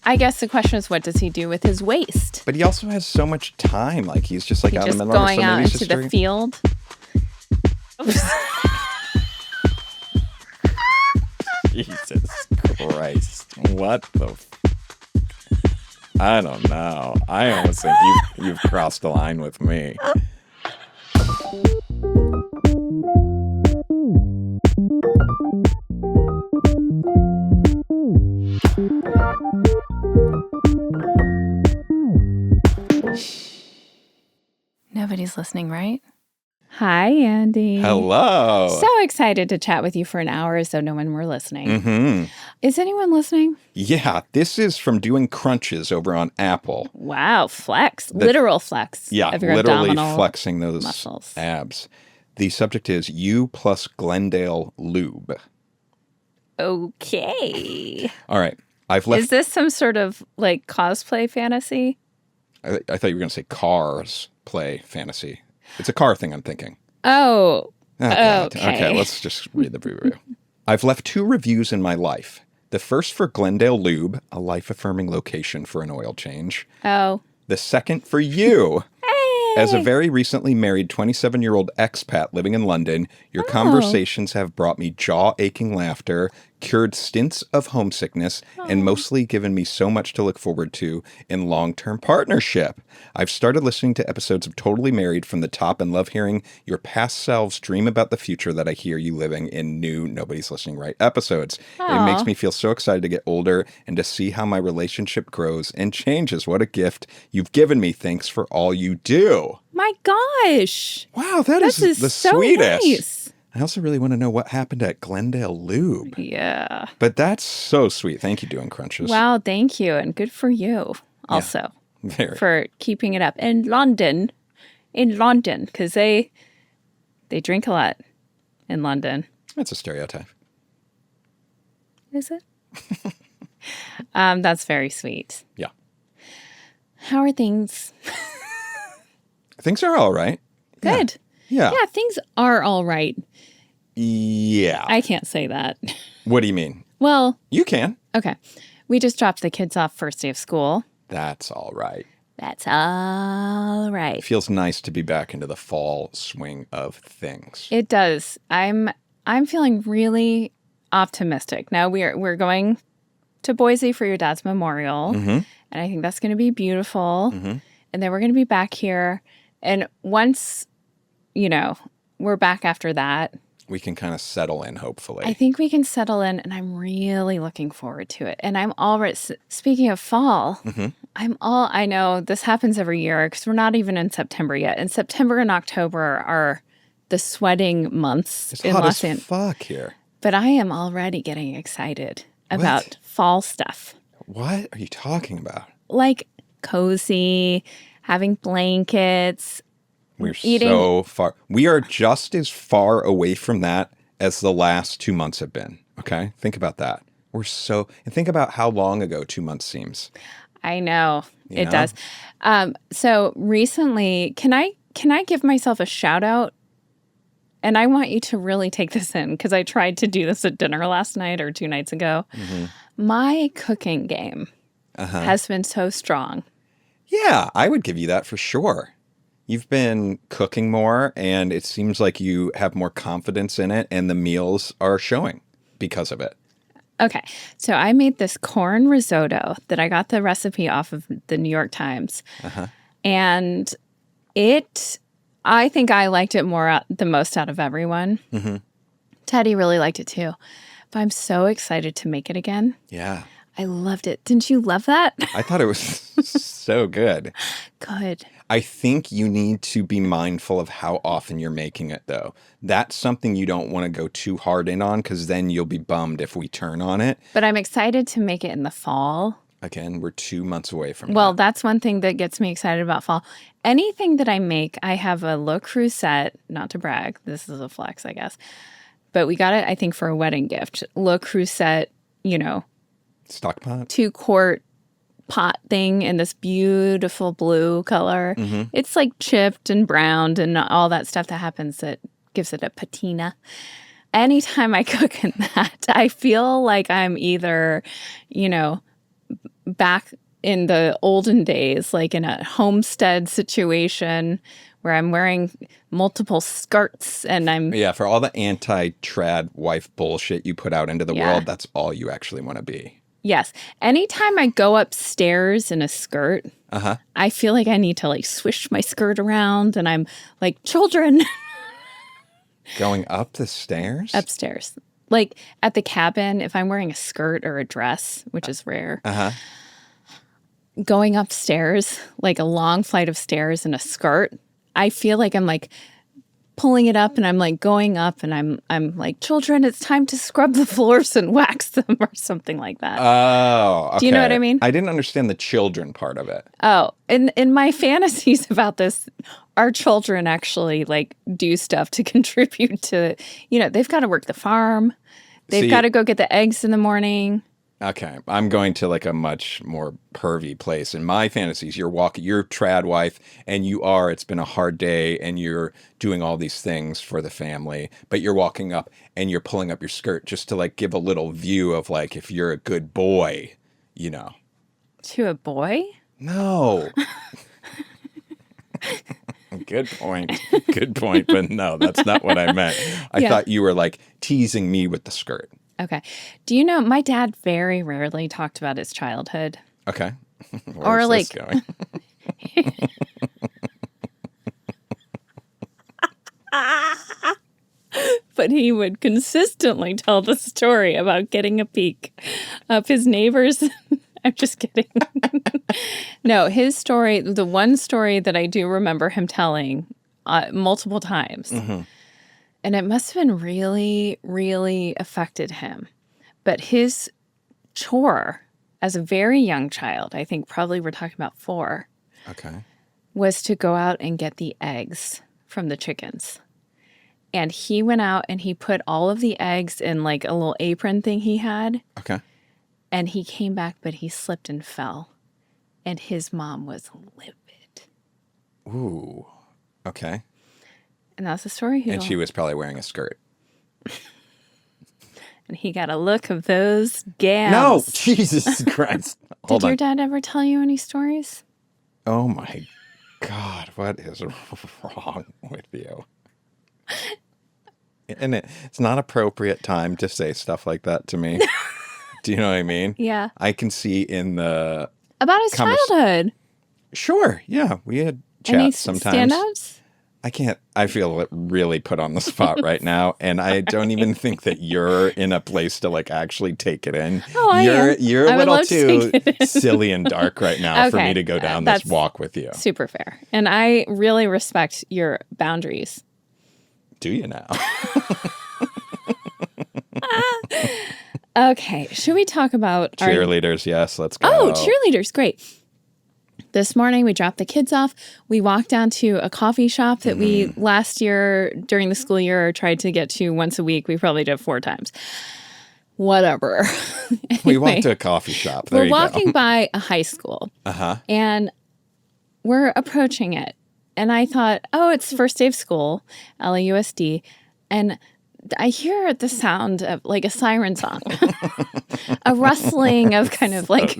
I guess the question is, what does he do with his waste? But he also has so much time. Like, he's just like out in the middle going out into the field. Jesus Christ. What the I don't know. I almost think you've crossed the line with me. Nobody's listening, right? Hi, Andy. Hello. So excited to chat with you for an hour as though no one were listening. Mm-hmm. Is anyone listening? Yeah, this is from doing crunches over on Apple. Wow, flex. Literal flex. Yeah, of your literally abdominal flexing those muscles. abs. The subject is you plus Glendale lube. Okay. All right. I've left. Is this some sort of like cosplay fantasy? I thought you were going to say cars play fantasy. It's a car thing, I'm thinking. Oh, God. okay. Okay, let's just read the review. I've left 2 reviews in my life. The first for Glendale Lube, a life-affirming location for an oil change. Oh. The second for you. Hey. As a very recently married 27-year-old expat living in London, your conversations have brought me jaw-aching laughter, cured stints of homesickness, and mostly given me so much to look forward to in long-term partnership. I've started listening to episodes of Totally Married from the top and love hearing your past selves dream about the future that I hear you living in new Nobody's Listening Right episodes. It makes me feel so excited to get older and to see how my relationship grows and changes. What a gift you've given me. Thanks for all you do. My gosh. Wow, that is the so sweetest. Nice. I also really want to know what happened at Glendale Lube. Yeah. But that's so sweet. Thank you, Doing Crunches. Wow, thank you. And good for you also for keeping it up. In London, because they drink a lot in London. That's a stereotype. Is it? That's very sweet. Yeah. How are things? Things are all right. Good. Yeah. Yeah, things are all right. Yeah. I can't say that. What do you mean? Well, you can. Okay. We just dropped the kids off first day of school. That's all right. That's all right. It feels nice to be back into the fall swing of things. It does. I'm feeling really optimistic. Now we're going to Boise for your dad's memorial, and I think that's going to be beautiful. And then we're going to be back here, and once we're back after that, we can kind of settle in, hopefully. I think we can settle in, and I'm really looking forward to it. And I'm already, speaking of fall, I know this happens every year because we're not even in September yet. And September and October are the sweating months it's in hot Los as Angeles. Fuck here. But I am already getting excited about fall stuff. What are you talking about? Like cozy, having blankets. We're so far. We are just as far away from that as the last 2 months have been. Okay? Think about that. And think about how long ago 2 months seems. I know. It does. So recently, can I give myself a shout out? And I want you to really take this in because I tried to do this at dinner last night or 2 nights ago. My cooking game has been so strong. Yeah, I would give you that for sure. You've been cooking more, and it seems like you have more confidence in it, and the meals are showing because of it. Okay, so I made this corn risotto that I got the recipe off of the New York Times. And I think I liked it the most out of everyone. Teddy really liked it too. But I'm so excited to make it again. Yeah. I loved it. Didn't you love that? I thought it was so good. Good. I think you need to be mindful of how often you're making it, though. That's something you don't want to go too hard in on because then you'll be bummed if we turn on it. But I'm excited to make it in the fall. Again, we're 2 months away from Well, that. that's one thing that gets me excited about fall. Anything that I make, I have a Le Creuset, not to brag. This is a flex, I guess. But we got it, I think, for a wedding gift. Le Creuset, Stock pot? 2-quart pot thing in this beautiful blue color. It's like chipped and browned and all that stuff that happens that gives it a patina. Anytime I cook in that, I feel like I'm either, back in the olden days, like in a homestead situation where I'm wearing multiple skirts and I'm Yeah, for all the anti-trad wife bullshit you put out into the world, that's all you actually want to be. Yes. Anytime I go upstairs in a skirt, I feel like I need to like swish my skirt around and I'm like, children. Going up the stairs? Upstairs. Like at the cabin, if I'm wearing a skirt or a dress, which is rare, going upstairs, like a long flight of stairs in a skirt, I feel like I'm like pulling it up and I'm like going up and I'm like, children, it's time to scrub the floors and wax them or something like that. Oh, okay. Do you know what I mean? I didn't understand the children part of it. Oh, in my fantasies about this, our children actually like do stuff to contribute to, they've got to work the farm. They've got to go get the eggs in the morning. Okay. I'm going to like a much more pervy place. In my fantasies, you're trad wife and it's been a hard day and you're doing all these things for the family, but you're walking up and you're pulling up your skirt just to like give a little view of like, if you're a good boy, To a boy? No. Good point. Good point. But no, that's not what I meant. I thought you were like teasing me with the skirt. Okay. Do you know my dad very rarely talked about his childhood? Okay. Or like this going? But he would consistently tell the story about getting a peek of his neighbors. I'm just kidding. No, his story, the one story that I do remember him telling multiple times, and it must have been really, really affected him. But his chore as a very young child, I think probably we're talking about 4, was to go out and get the eggs from the chickens. And he went out and he put all of the eggs in like a little apron thing he had. Okay. And he came back, but he slipped and fell. And his mom was livid. Ooh. Okay. And that's the story. And she was probably wearing a skirt. And he got a look of those gals. No, Jesus Christ. Did your dad ever tell you any stories? Oh my God, what is wrong with you? And it's not appropriate time to say stuff like that to me. Do you know what I mean? Yeah. I can see in the... About his childhood. Sure, yeah. We had chats sometimes. Standouts? I feel really put on the spot right now, and I don't even think that you're in a place to like actually take it in. Oh, You're a little too silly and dark right now for me to go down this walk with you. Super fair. And I really respect your boundaries. Do you now? Okay. Should we talk about cheerleaders? Yes, let's go. Oh, cheerleaders. Great. This morning, we dropped the kids off. We walked down to a coffee shop that we last year during the school year tried to get to once a week. We probably did 4 times. Whatever. Anyway, we went to a coffee shop. There we're walking by a high school. And we're approaching it. And I thought, oh, it's first day of school, LAUSD. And I hear the sound of like a siren song, a rustling of kind of like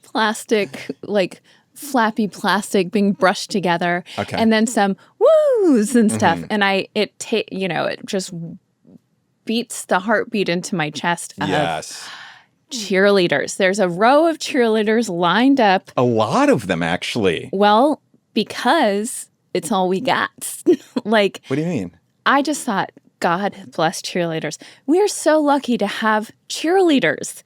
plastic, like flappy plastic being brushed together, and then some woos and stuff. And it just beats the heartbeat into my chest. Yes. Cheerleaders. There's a row of cheerleaders lined up. A lot of them, actually. Well, because it's all we got. Like, what do you mean? I just thought, God bless cheerleaders. We're so lucky to have cheerleaders.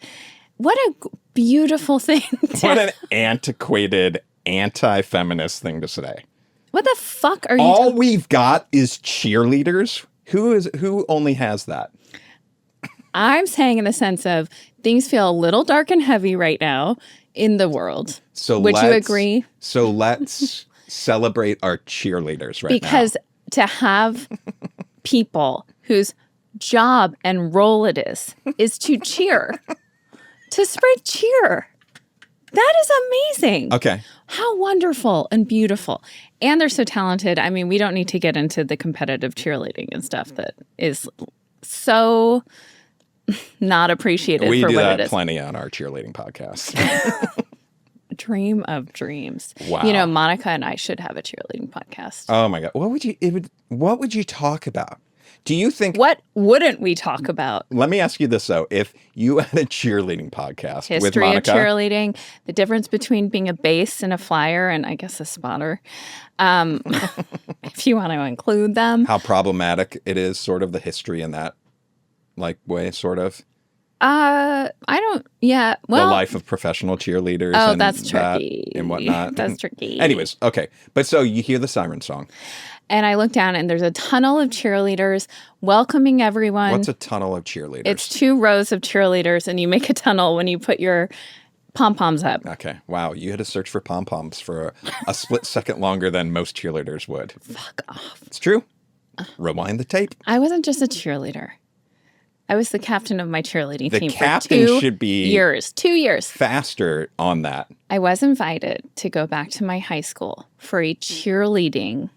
What a beautiful thing. What an antiquated, anti-feminist thing to say. What the fuck are you All we've got is cheerleaders? Who only has that? I'm saying in the sense of things feel a little dark and heavy right now in the world. So would you agree? So let's celebrate our cheerleaders right now. Because to have people whose job and role it is to cheer, to spread cheer. That is amazing. Okay. How wonderful and beautiful. And they're so talented. I mean, we don't need to get into the competitive cheerleading and stuff that is so not appreciated We for do what that it is. plenty on our cheerleading podcast. Dream of dreams. Wow. You know, Monica and I should have a cheerleading podcast. Oh my God. What would you talk about? Do you think... What wouldn't we talk about? Let me ask you this, though. If you had a cheerleading podcast with History Monica... of cheerleading, the difference between being a base and a flyer, and I guess a spotter, if you want to include them. How problematic it is, sort of the history in that way, sort of. I don't, yeah, well. The life of professional cheerleaders. Oh, and that's tricky. And whatnot. That's tricky. Anyways, okay. But so you hear the siren song. And I look down and there's a tunnel of cheerleaders welcoming everyone. What's a tunnel of cheerleaders? It's 2 rows of cheerleaders, and you make a tunnel when you put your pom-poms up. Okay. Wow. You had to search for pom-poms for a split second longer than most cheerleaders would. Fuck off. It's true. Rewind the tape. I wasn't just a cheerleader. I was the captain of my cheerleading team for captain 2 should be 2 years. Faster on that. I was invited to go back to my high school for a cheerleading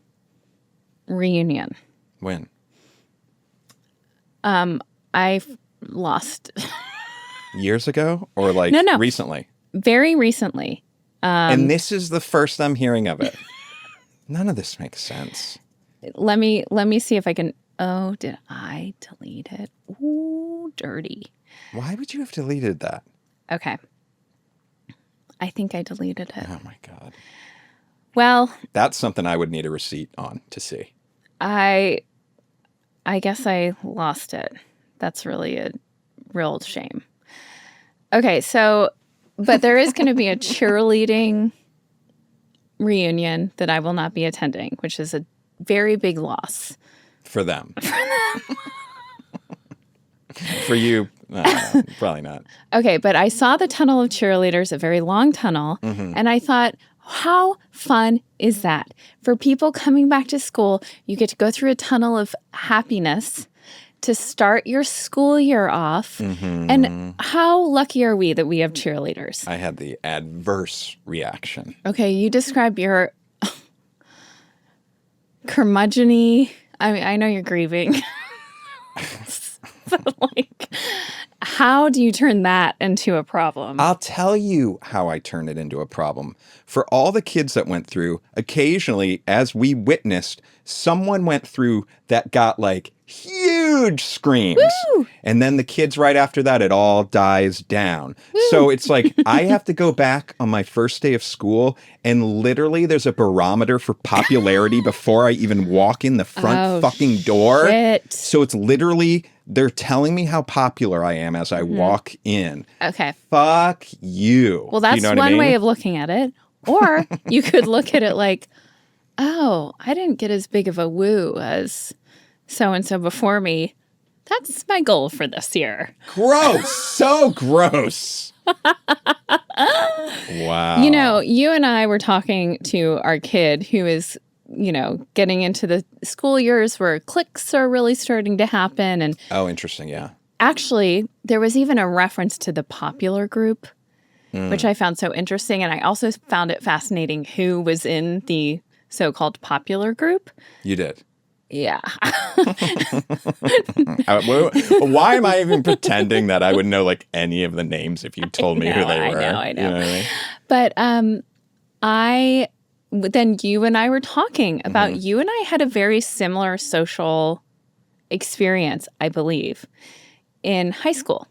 reunion. When? I lost Years ago? Or No. recently? very recently. And this is the first I'm hearing of it. None of this makes sense. Let me see if I can. Oh, did I delete it? Ooh, dirty. Why would you have deleted that? Okay. I think I deleted it. Oh my God. Well, That's something I would need a receipt on to see. I guess I lost it. That's really a real shame. Okay, so, but there is going to be a cheerleading reunion that I will not be attending, which is a very big loss. For them. For you, probably not. Okay, but I saw the tunnel of cheerleaders, a very long tunnel, and I thought, how fun is that? For people coming back to school, you get to go through a tunnel of happiness to start your school year off. And how lucky are we that we have cheerleaders? I had the adverse reaction. Okay, you describe your curmudgeon-y. I know you're grieving. But how do you turn that into a problem? I'll tell you how I turn it into a problem. For all the kids that went through, occasionally, as we witnessed, someone went through that got huge screams. Woo! And then the kids right after that, it all dies down. Woo! So it's I have to go back on my first day of school, and literally there's a barometer for popularity before I even walk in the front fucking door. Shit. So it's literally, they're telling me how popular I am as I walk in. Okay. Fuck you. Well, that's you know what I one mean? way of looking at it. Or you could look at it oh, I didn't get as big of a woo as so-and-so before me. That's my goal for this year. Gross. So gross. Wow. You know, you and I were talking to our kid who is, getting into the school years where cliques are really starting to happen. And oh, interesting. Yeah. actually, there was even a reference to the popular group, which I found so interesting. And I also found it fascinating who was in the so-called popular group. You did. Yeah. Why am I even pretending that I would know any of the names if you told me who they were? I know. You know what I mean? But then you and I were talking about you and I had a very similar social experience, I believe, in high school.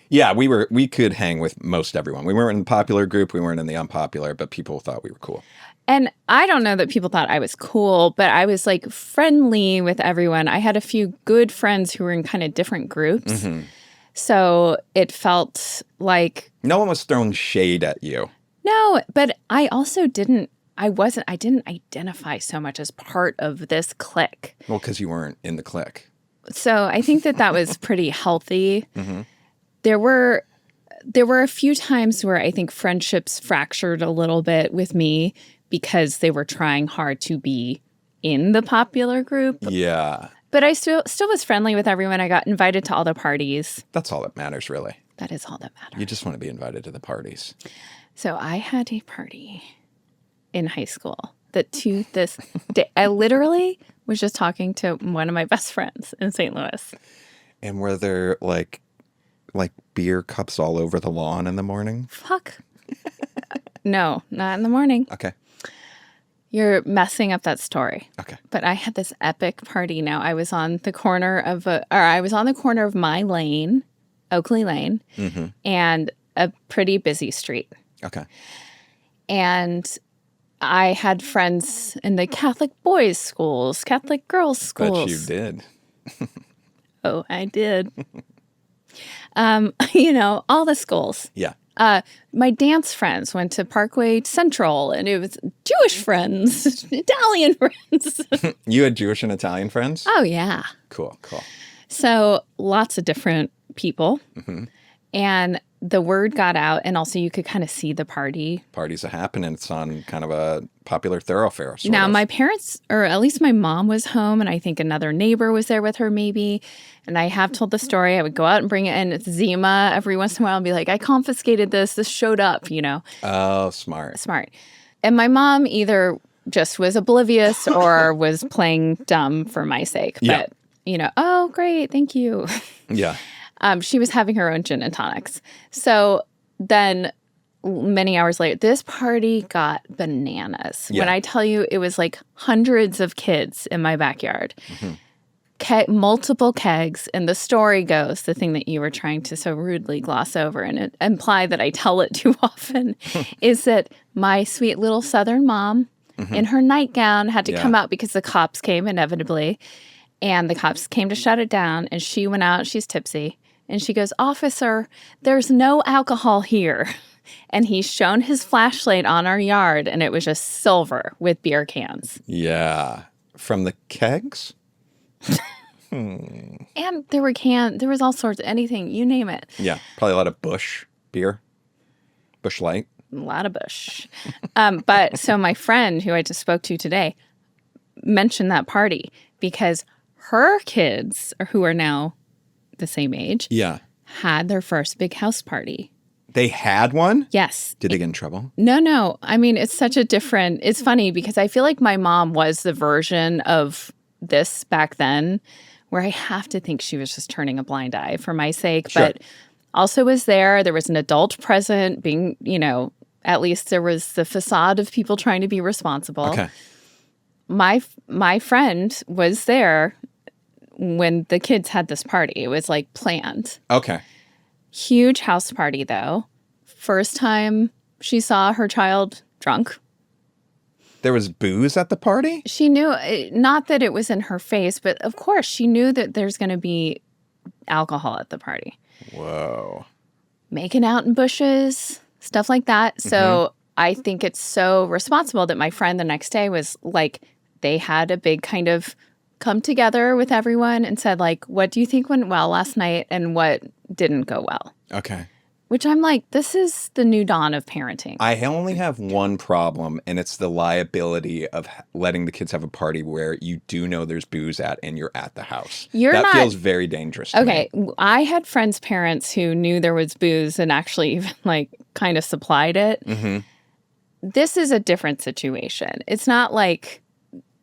Yeah, we could hang with most everyone. We weren't in the popular group, we weren't in the unpopular, but people thought we were cool. And I don't know that people thought I was cool, but I was friendly with everyone. I had a few good friends who were in kind of different groups. So it felt like no one was throwing shade at you. No, but I also didn't identify so much as part of this clique. Well, because you weren't in the clique. So I think that was pretty healthy. There were a few times where I think friendships fractured a little bit with me because they were trying hard to be in the popular group. Yeah. But I still was friendly with everyone. I got invited to all the parties. That's all that matters, really. That is all that matters. You just want to be invited to the parties. So I had a party in high school that to this day, I literally was just talking to one of my best friends in St. Louis. And were there like beer cups all over the lawn in the morning? Fuck. No, not in the morning. Okay. You're messing up that story. Okay. But I had this epic party. Now I was on the corner of my lane, Oakley Lane, and a pretty busy street. Okay. And I had friends in the Catholic boys' schools, Catholic girls' schools. Bet you did. Oh, I did. All the schools. Yeah. My dance friends went to Parkway Central, and it was Jewish friends, Italian friends. You had Jewish and Italian friends? Oh, yeah. Cool. So lots of different people. And the word got out, and also you could kind of see the party. Parties are happening. It's on kind of a popular thoroughfare. Now, my parents, or at least my mom, was home, and I think another neighbor was there with her maybe. And I have told the story. I would go out and bring it in. It's Zima every once in a while and be like, I confiscated this. This showed up, Oh, smart. And my mom either just was oblivious or was playing dumb for my sake. Yeah. But, oh, great. Thank you. Yeah. She was having her own gin and tonics. So then many hours later, this party got bananas. Yeah. When I tell you, it was like hundreds of kids in my backyard. Multiple kegs. And the story goes, the thing that you were trying to so rudely gloss over and imply that I tell it too often, is that my sweet little Southern mom in her nightgown had to come out because the cops came inevitably. And the cops came to shut it down. And she went out. She's tipsy. And she goes, "Officer, there's no alcohol here." And he's shown his flashlight on our yard. And it was just silver with beer cans. Yeah. From the kegs? And there was all sorts of anything, you name it. Yeah. Probably a lot of Bush beer. Bush Light. A lot of Bush. But so my friend who I just spoke to today mentioned that party because her kids, who are now the same age, had their first big house party. They had one? Yes. Did they get in trouble? No. I mean, it's funny because I feel like my mom was the version of this back then where I have to think she was just turning a blind eye for my sake, but also was there. There was an adult present being, at least there was the facade of people trying to be responsible. Okay. My friend was there when the kids had this party. It was like planned. Okay. Huge house party, though. First time she saw her child drunk. There was booze at the party? She knew, not that it was in her face, but of course she knew that there's going to be alcohol at the party. Whoa. Making out in bushes, stuff like that. So I think it's so responsible that my friend the next day was like, they had a big kind of come together with everyone and said, like, what do you think went well last night and what didn't go well? Okay. Which I'm like, this is the new dawn of parenting. I only have one problem, and it's the liability of letting the kids have a party where you do know there's booze at and you're at the house. That feels very dangerous to me. I had friends' parents who knew there was booze and actually even like kind of supplied it. This is a different situation. It's not like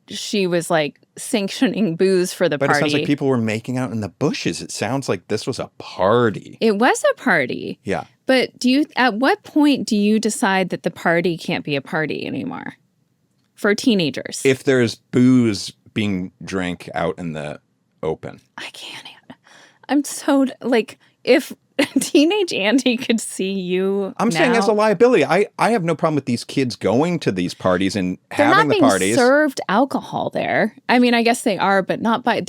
she was like sanctioning booze for the party. But it sounds like people were making out in the bushes. It sounds like this was a party. It was a party. Yeah. But at what point do you decide that the party can't be a party anymore for teenagers? If there's booze being drank out in the open. I can't. I'm so like, if teenage Andy could see you I'm saying as a liability. I have no problem with these kids going to these parties and having the parties. They're not being served alcohol there. I mean, I guess they are, but not by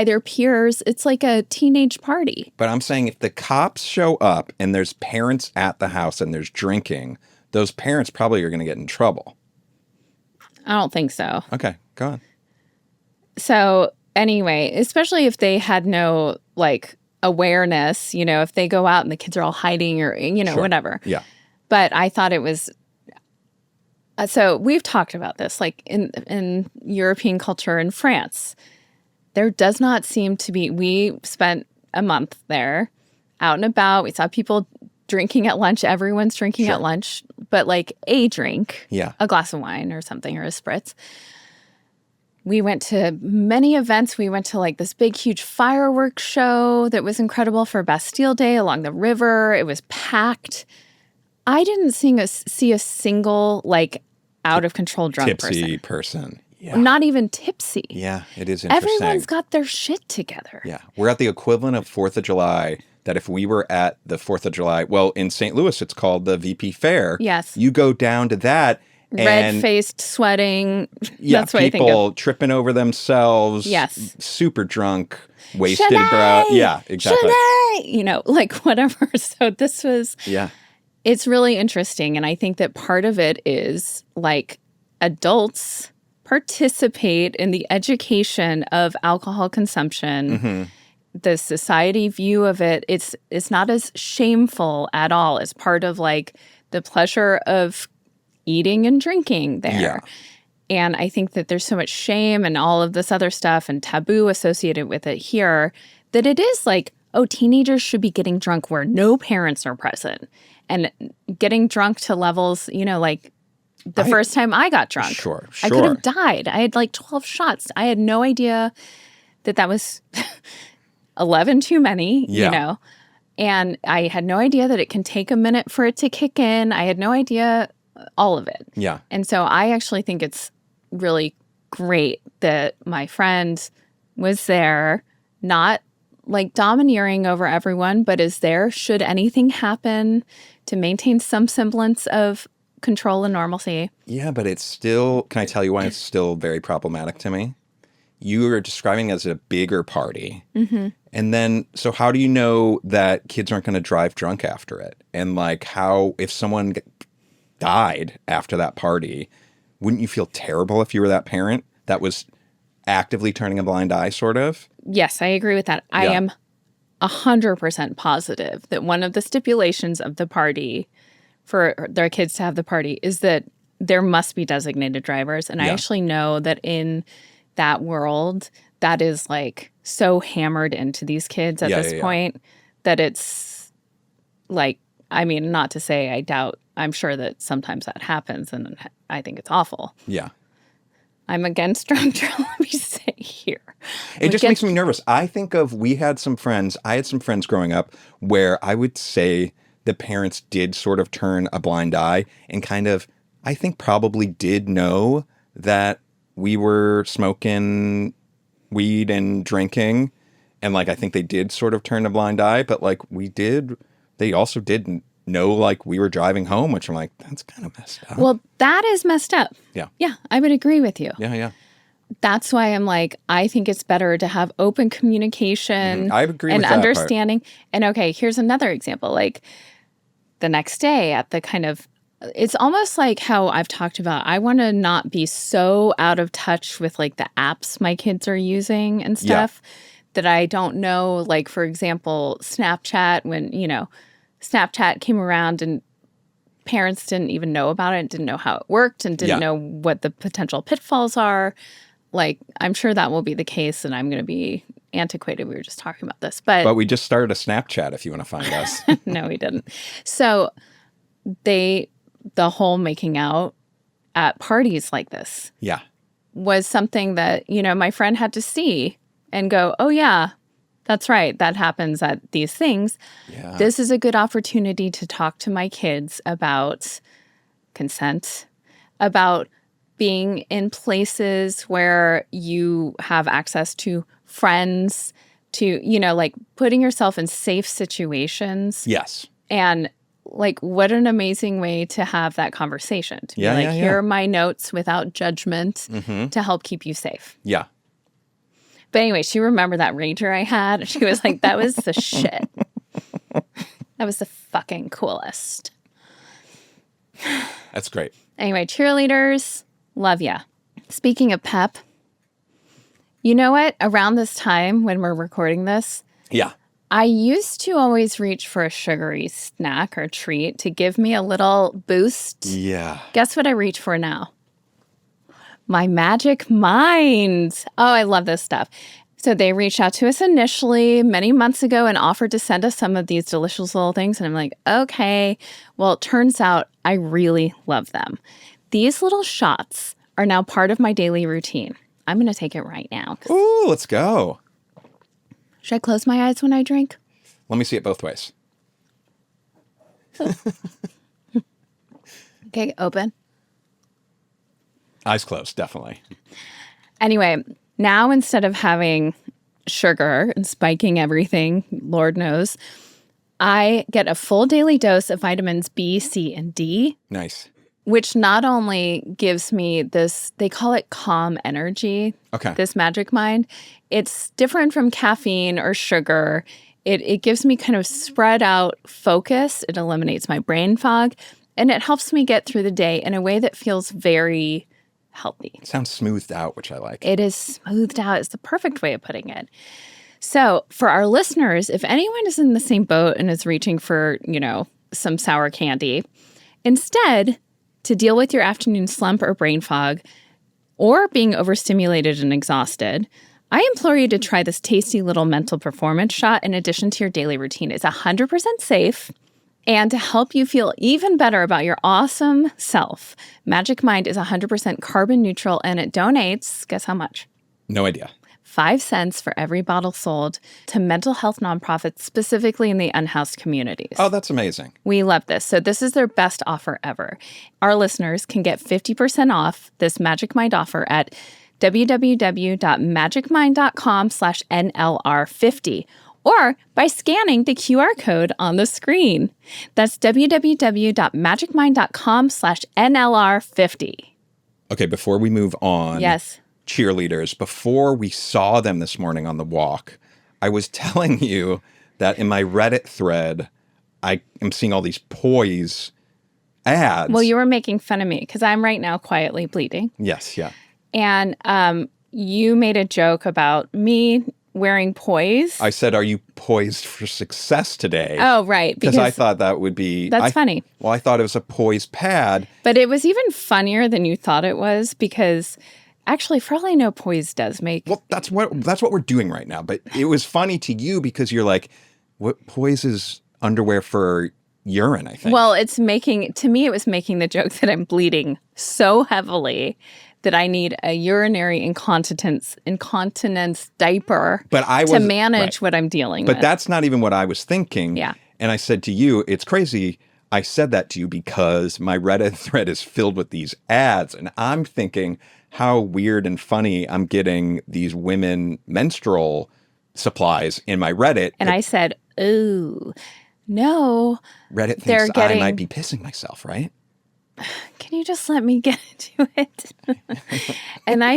their peers. It's like a teenage party. But I'm saying if the cops show up and there's parents at the house and there's drinking, those parents probably are going to get in trouble. I don't think so. Okay, go on. So anyway, especially if they had no like awareness, if they go out and the kids are all hiding or, whatever. Yeah. But I thought it was, so we've talked about this, like in European culture in France, there does not seem to be, we spent a month there out and about. We saw people drinking at lunch. Everyone's drinking at lunch, but like a drink, a glass of wine or something or a spritz. We went to many events. We went to like this big, huge fireworks show that was incredible for Bastille Day along the river. It was packed. I didn't see a single like out of control drunk tipsy person. Yeah. Not even tipsy. Yeah, it is interesting. Everyone's got their shit together. Yeah. We're at the equivalent of 4th of July, that if we were at the 4th of July, well, in St. Louis, it's called the VP Fair. Yes. You go down to that. Red-faced, sweating. Yeah, that's what I think people of. Tripping over themselves. Yes. Super drunk, wasted, bro. Yeah, exactly. You know, like whatever. So this was... Yeah. It's really interesting. And I think that part of it is like adults participate in the education of alcohol consumption. Mm-hmm. The society view of it, it's not as shameful at all. It's part of like the pleasure of eating and drinking there. Yeah. And I think that there's so much shame and all of this other stuff and taboo associated with it here that it is like, oh, teenagers should be getting drunk where no parents are present and getting drunk to levels, you know, like the first time I got drunk. Sure. I could have died. I had like 12 shots. I had no idea that was 11 too many, you know. And I had no idea that it can take a minute for it to kick in. I had no idea all of it. Yeah. And so I actually think it's really great that my friend was there, not like domineering over everyone, but is there should anything happen to maintain some semblance of control and normalcy. Yeah, but it's still, can I tell you why it's still very problematic to me? You are describing it as a bigger party. Mm-hmm. And then, so how do you know that kids aren't going to drive drunk after it? And like how, if someone died after that party, wouldn't you feel terrible if you were that parent that was actively turning a blind eye, sort of? Yes, I agree with that. I am 100% positive that one of the stipulations of the party for their kids to have the party is that there must be designated drivers. And I actually know that in that world, that is like so hammered into these kids at this point that it's like, I mean, not to say I doubt, I'm sure that sometimes that happens and I think it's awful. Yeah. I'm against drunk driving, let me say here. It just makes me nervous. I think of, I had some friends growing up where I would say the parents did sort of turn a blind eye and kind of, I think probably did know that we were smoking weed and drinking. And like, I think they did sort of turn a blind eye, but like they also didn't know like we were driving home, which I'm like, that's kind of messed up. Well, that is messed up. Yeah. Yeah, I would agree with you. Yeah. That's why I'm like, I think it's better to have open communication. Mm-hmm. I agree and with that understanding. And okay, here's another example. Like the next day at the kind of, it's almost like how I've talked about, I want to not be so out of touch with like the apps my kids are using and stuff that I don't know, like for example, Snapchat, when, you know, Snapchat came around and parents didn't even know about it, didn't know how it worked and didn't know what the potential pitfalls are. Like, I'm sure that will be the case and I'm going to be antiquated. We were just talking about this. But we just started a Snapchat if you want to find us. No, we didn't. So the whole making out at parties like this was something that, you know, my friend had to see and go, oh, yeah, that's right. That happens at these things. Yeah. This is a good opportunity to talk to my kids about consent, about being in places where you have access to friends, to, you know, like putting yourself in safe situations. Yes. And like, what an amazing way to have that conversation. To be like, here are my notes without judgment to help keep you safe. Yeah. But anyway, she remembered that rager I had. She was like, that was the shit. That was the fucking coolest. That's great. Anyway, cheerleaders, love ya. Speaking of pep, you know what? Around this time when we're recording this, I used to always reach for a sugary snack or treat to give me a little boost. Yeah. Guess what I reach for now? My Magic Mind. Oh, I love this stuff. So they reached out to us initially many months ago and offered to send us some of these delicious little things. And I'm like, okay. Well, it turns out I really love them. These little shots are now part of my daily routine. I'm going to take it right now. Ooh, let's go. Should I close my eyes when I drink? Let me see it both ways. Okay, open. Eyes closed, definitely. Anyway, now instead of having sugar and spiking everything, Lord knows, I get a full daily dose of vitamins B, C, and D. Nice. Which not only gives me this, they call it calm energy, this magic mind. It's different from caffeine or sugar. It gives me kind of spread out focus. It eliminates my brain fog. And it helps me get through the day in a way that feels very healthy. It sounds smoothed out, which I like. It is smoothed out. It's the perfect way of putting it. So for our listeners, if anyone is in the same boat and is reaching for, some sour candy, instead, to deal with your afternoon slump or brain fog or being overstimulated and exhausted, I implore you to try this tasty little mental performance shot in addition to your daily routine. It's 100% safe. And to help you feel even better about your awesome self, Magic Mind is 100% carbon neutral and it donates, guess how much? No idea. 5 cents for every bottle sold to mental health nonprofits, specifically in the unhoused communities. Oh, that's amazing. We love this. So this is their best offer ever. Our listeners can get 50% off this Magic Mind offer at www.magicmind.com/NLR50 or by scanning the QR code on the screen. That's www.magicmind.com/NLR50. Okay, before we move on. Yes. Cheerleaders, before we saw them this morning on the walk, I was telling you that in my Reddit thread, I am seeing all these Poise ads. Well, you were making fun of me because I'm right now quietly bleeding. Yes, yeah. And you made a joke about me wearing Poise. I said, are you poised for success today? Oh, right. Because I thought that would be... That's funny. Well, I thought it was a Poise pad. But it was even funnier than you thought it was because... Actually, for all I know, Poise does make... Well, that's what we're doing right now. But it was funny to you because you're like, what Poise is underwear for urine, I think. Well, to me, it was making the joke that I'm bleeding so heavily that I need a urinary incontinence diaper to manage what I'm dealing with. But that's not even what I was thinking. Yeah. And I said to you, it's crazy. I said that to you because my Reddit thread is filled with these ads. And I'm thinking how weird and funny I'm getting these women menstrual supplies in my Reddit. And I said, ooh, no. Reddit thinks I might be pissing myself, right? Can you just let me get to it? And I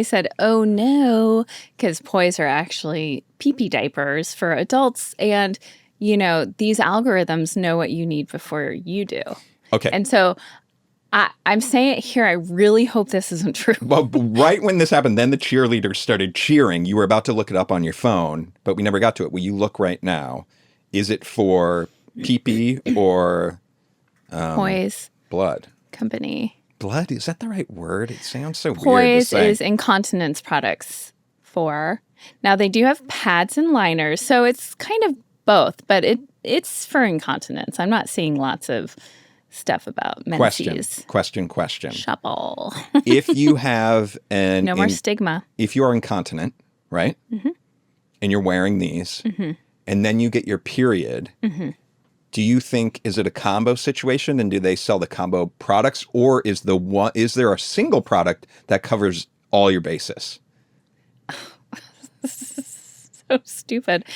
said, oh no, because Poise are actually pee-pee diapers for adults. And, these algorithms know what you need before you do. Okay. And so I'm saying it here. I really hope this isn't true. Well, right when this happened, then the cheerleaders started cheering. You were about to look it up on your phone, but we never got to it. Will you look right now? Is it for pee-pee or Poise blood? Company. Blood? Is that the right word? It sounds so weird to Poise say. is incontinence products for. Now, they do have pads and liners, so it's kind of both, but it's for incontinence. I'm not seeing lots of stuff about menses. Question. Shuffle. If you have no more stigma. If you are incontinent, right? Mm-hmm. And you're wearing these, mm-hmm. and then you get your period, mm-hmm. do you think, is it a combo situation and do they sell the combo products, or is there a single product that covers all your bases? So stupid.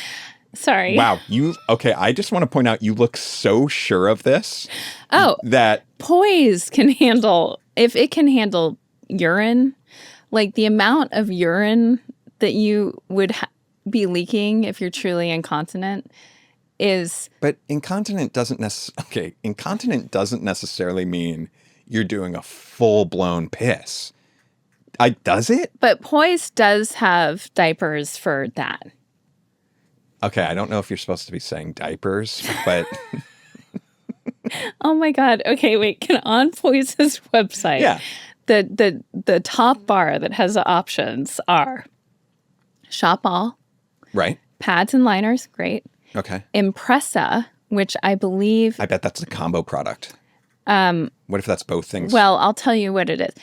Sorry. Wow. Okay. I just want to point out, you look so sure of this. Oh, that Poise can handle, if it can handle urine, like the amount of urine that you would be leaking if you're truly incontinent is. But incontinent doesn't necessarily mean you're doing a full-blown piss. Does it? But Poise does have diapers for that. Okay, I don't know if you're supposed to be saying diapers, but... Oh my God. Okay, wait. On Poise's website, yeah. the top bar that has the options are Shop All. Right. Pads and liners. Great. Okay. Impressa, which I believe... I bet that's a combo product. What if that's both things? Well, I'll tell you what it is.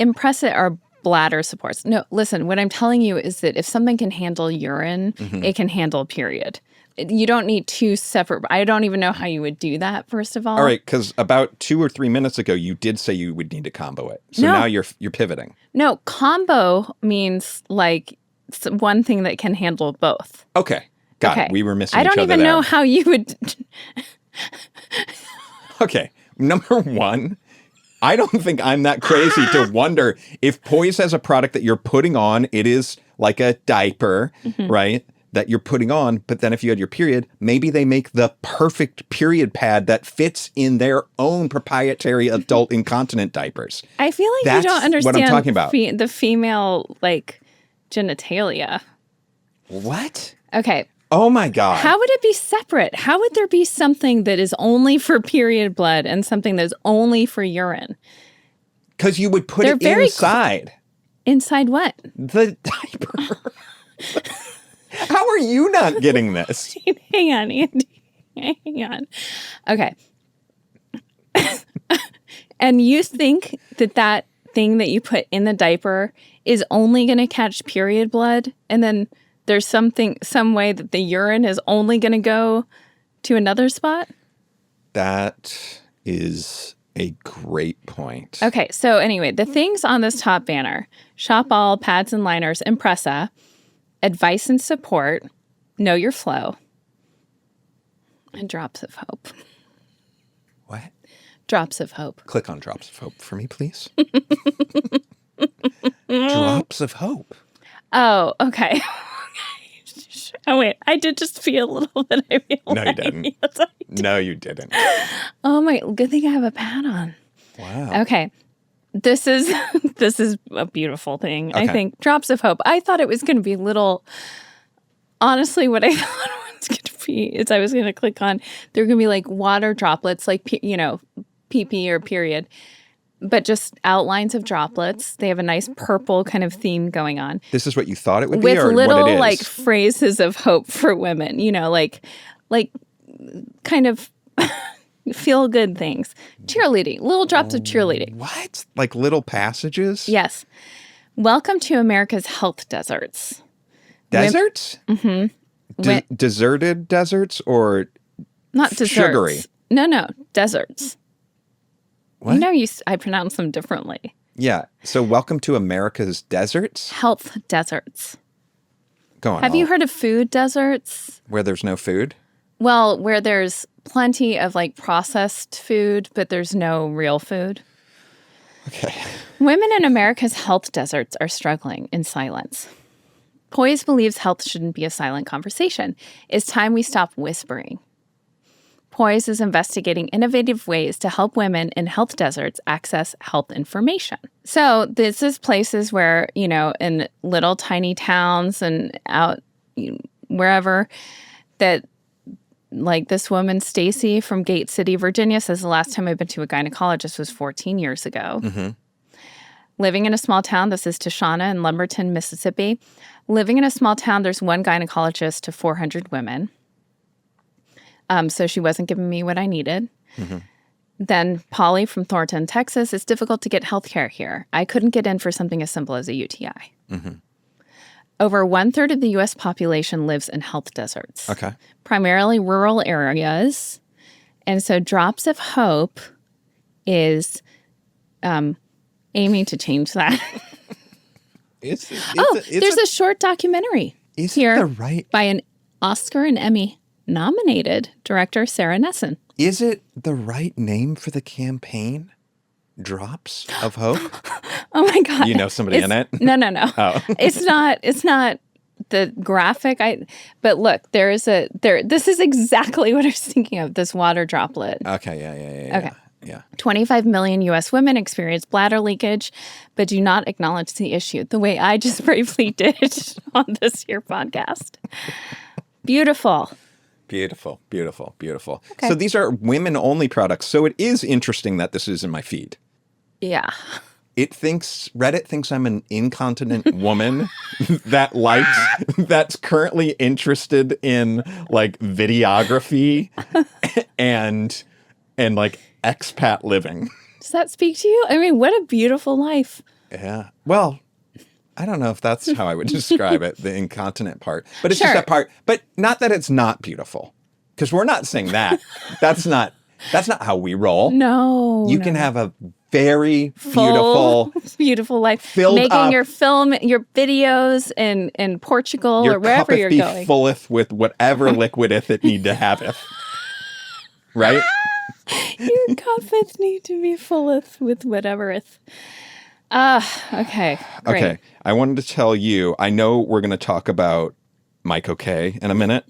Impressa are bladder supports. No, listen, what I'm telling you is that if something can handle urine, it can handle period. You don't need two separate. I don't even know how you would do that, first of all. All right, because about 2 or 3 minutes ago, you did say you would need to combo it. So now you're pivoting. No, combo means like one thing that can handle both. Okay. Got it. We were missing each other I don't even know how you would. Okay. Number one, I don't think I'm that crazy to wonder if Poised has a product that you're putting on. It is like a diaper, right? That you're putting on. But then if you had your period, maybe they make the perfect period pad that fits in their own proprietary adult incontinent diapers. I feel like That's you don't understand what I'm talking about. The female, like, genitalia. What? Okay. Oh my God. How would it be separate? How would there be something that is only for period blood and something that's only for urine? Because you would put it inside. Inside what? The diaper. How are you not getting this? Hang on, Andy. Hang on. Okay. And you think that thing that you put in the diaper is only going to catch period blood, and then there's some way that the urine is only going to go to another spot? That is a great point. Okay, so anyway, the things on this top banner: Shop All, Pads and Liners, Impressa, Advice and Support, Know Your Flow, and Drops of Hope. What? Drops of Hope. Click on Drops of Hope for me, please. Drops of Hope. Oh, okay. Oh, wait. I did just feel a little bit. I realized. No, you didn't. Yes, I did. No, you didn't. Oh, my. Good thing I have a pad on. Wow. Okay. This is a beautiful thing. Okay. I think Drops of Hope. I thought it was going to be little. Honestly, what I thought it was going to be is I was going to click on. They're going to be like water droplets, like PP or period, but just outlines of droplets. They have a nice purple kind of theme going on. This is what you thought it would with be, or little what it is? Like phrases of hope for women. Like kind of. Feel good things. Cheerleading. Little drops of cheerleading. What? Like little passages? Yes. Welcome to America's health deserts. Deserts? Deserted deserts or not deserts. Sugary? No. Deserts. What? I pronounce them differently. Yeah. So welcome to America's deserts? Health deserts. Go on. Have you heard of food deserts? Where there's no food? Well, where there's plenty of like processed food, but there's no real food. Okay. Women in America's health deserts are struggling in silence. Poised believes health shouldn't be a silent conversation. It's time we stop whispering. Poised is investigating innovative ways to help women in health deserts access health information. So this is places where, in little tiny towns and out wherever that, like this woman, Stacy from Gate City, Virginia, says the last time I've been to a gynecologist was 14 years ago. Mm-hmm. Living in a small town, this is Tashana in Lumberton, Mississippi. Living in a small town, there's one gynecologist to 400 women. So she wasn't giving me what I needed. Mm-hmm. Then Polly from Thornton, Texas, it's difficult to get health care here. I couldn't get in for something as simple as a UTI. Mm-hmm. Over 1/3 of the U.S. population lives in health deserts. Okay. Primarily rural areas. And so Drops of Hope is aiming to change that. There's a short documentary here by an Oscar and Emmy nominated director, Sarah Nesson. Is it the right name for the campaign? Drops of Hope? Oh my God. You know somebody in it? No. Oh. It's not the graphic. But look, this is exactly what I was thinking of, this water droplet. Okay, yeah. Okay. Yeah. 25 million U.S. women experience bladder leakage, but do not acknowledge the issue the way I just bravely did on this here podcast. Beautiful. Okay. So these are women-only products. So it is interesting that this is in my feed. Yeah. Reddit thinks I'm an incontinent woman that's currently interested in like videography and like expat living. Does that speak to you? I mean, what a beautiful life. Yeah. Well, I don't know if that's how I would describe it, the incontinent part. But it's Sure. just that part. But not that it's not beautiful. Because we're not saying that. That's not how we roll. No. You can have a very full, beautiful life. filled Making up, your videos in Portugal your or wherever you're cuppeth going. be fulleth with whatever liquideth it need to haveth. Right? Your cuppeth need to be fulleth with whatevereth. Okay. Great. Okay. I wanted to tell you, I know we're going to talk about Mike OK in a minute,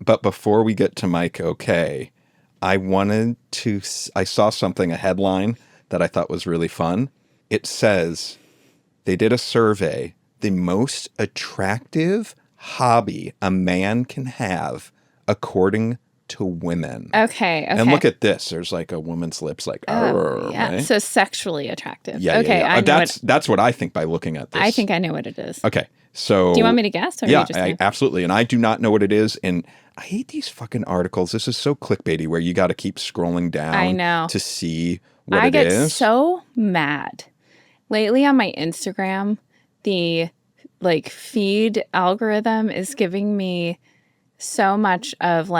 but before we get to Mike OK, I saw something, a headline that I thought was really fun. It says they did a survey, the most attractive hobby a man can have according to women. Okay. And look at this. There's like a woman's lips like, yeah. Right? So sexually attractive. Yeah. Okay. Yeah. That's what I think by looking at this. I think I know what it is. Okay. So do you want me to guess? Or yeah, you just absolutely. And I do not know what it is. And I hate these fucking articles. This is so clickbaity where you got to keep scrolling down I know. to see what I it get is. so mad. Lately on my Instagram, the feed algorithm is giving me so much of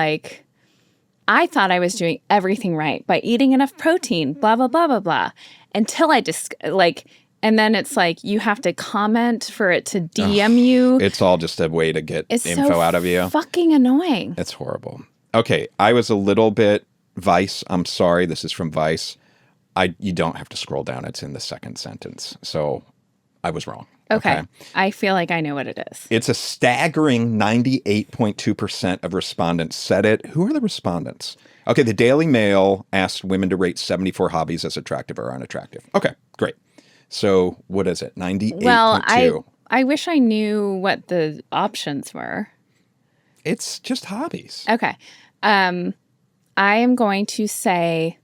I thought I was doing everything right by eating enough protein, blah, blah, blah, blah, blah. Until I just and then it's you have to comment for it to DM you. It's all just a way to get info out of you. Fucking annoying. It's horrible. Okay. I was a little bit Vice. I'm sorry. This is from Vice. You don't have to scroll down. It's in the second sentence. So I was wrong. Okay. I feel like I know what it is. It's a staggering 98.2% of respondents said it. Who are the respondents? Okay, the Daily Mail asked women to rate 74 hobbies as attractive or unattractive. Okay, great. So what is it? 98.2. Well, I wish I knew what the options were. It's just hobbies. Okay. I am going to say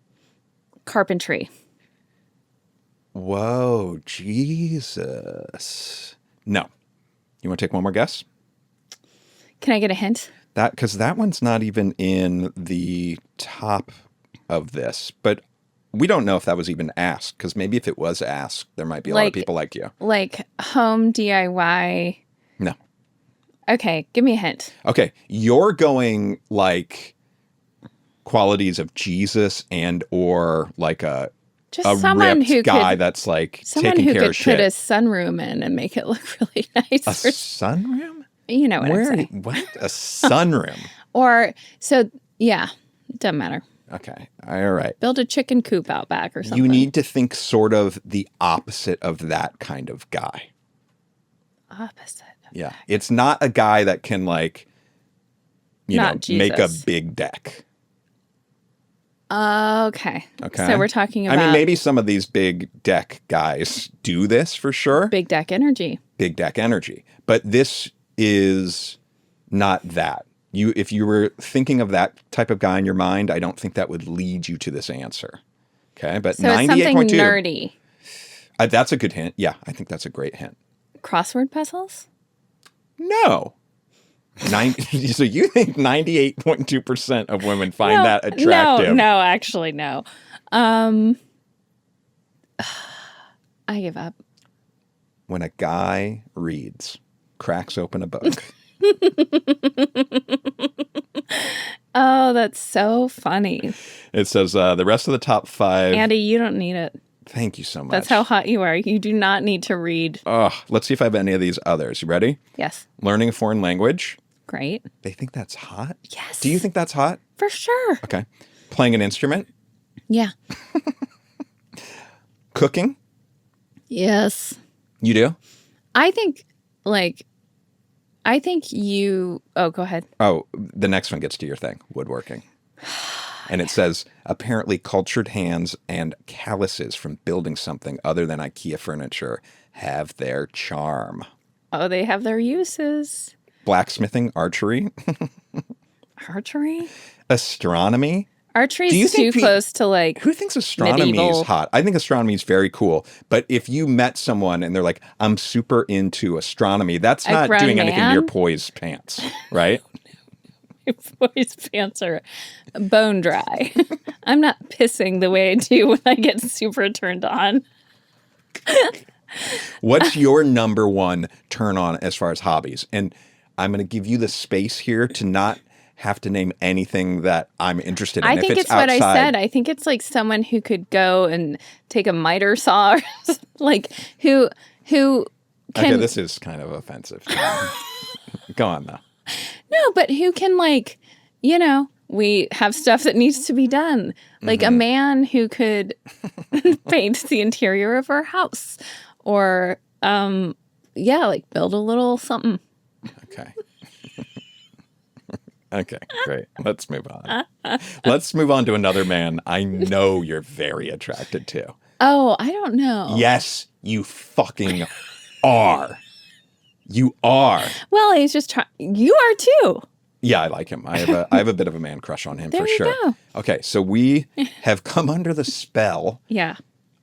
carpentry. Whoa, Jesus. No. You want to take one more guess? Can I get a hint? Because that one's not even in the top of this. But we don't know if that was even asked. Because maybe if it was asked, there might be a lot of people like you. Like home DIY? No. Okay, give me a hint. Okay, you're going qualities of Jesus and or just a someone ripped who guy that's taking care of shit. Put a sunroom in and make it look really nice. A sunroom? You know what I'm saying. What? A sunroom? Yeah, doesn't matter. Okay, all right. Build a chicken coop out back or something. You need to think sort of the opposite of that kind of guy. Opposite. Yeah, it's not a guy that can make a big deck. Okay. So we're talking about... I mean, maybe some of these big deck guys do this for sure. Big deck energy. Big deck energy. But this is not that. If you were thinking of that type of guy in your mind, I don't think that would lead you to this answer. Okay? But so 98.2. It's something nerdy. That's a good hint. Yeah, I think that's a great hint. Crossword puzzles? No. So you think 98.2% of women find that attractive? No, actually, no. I give up. When a guy reads, cracks open a book. Oh, that's so funny. It says the rest of the top 5. Andy, you don't need it. Thank you so much. That's how hot you are. You do not need to read. Let's see if I have any of these others. You ready? Yes. Learning a foreign language. Great. They think that's hot? Yes. Do you think that's hot? For sure. Okay. Playing an instrument? Yeah. Cooking? Yes. You do? I think you... Oh, go ahead. Oh, the next one gets to your thing. Woodworking. And it says, apparently cultured hands and calluses from building something other than IKEA furniture have their charm. Oh, they have their uses. Blacksmithing, archery. Archery? Astronomy. Archery is too close to Who thinks astronomy is hot? I think astronomy is very cool. But if you met someone and they're like, I'm super into astronomy, that's not doing anything to your poised pants, right? My poised pants are bone dry. I'm not pissing the way I do when I get super turned on. What's your number one turn on as far as hobbies? And I'm going to give you the space here to not have to name anything that I'm interested in. I think it's outside, what I said. I think it's like someone who could go and take a miter saw, or like who can. Okay, this is kind of offensive. Go on though. No, but who can like, we have stuff that needs to be done. Like a man who could paint the interior of our house, or like build a little something. Okay. Okay, great. Let's move on. Let's move on to another man I know you're very attracted to. Oh, I don't know. Yes, you fucking are. You are. Well, he's just trying. You are too. Yeah, I like him. I have a bit of a man crush on him for sure. Go. Okay, so we have come under the spell. Yeah.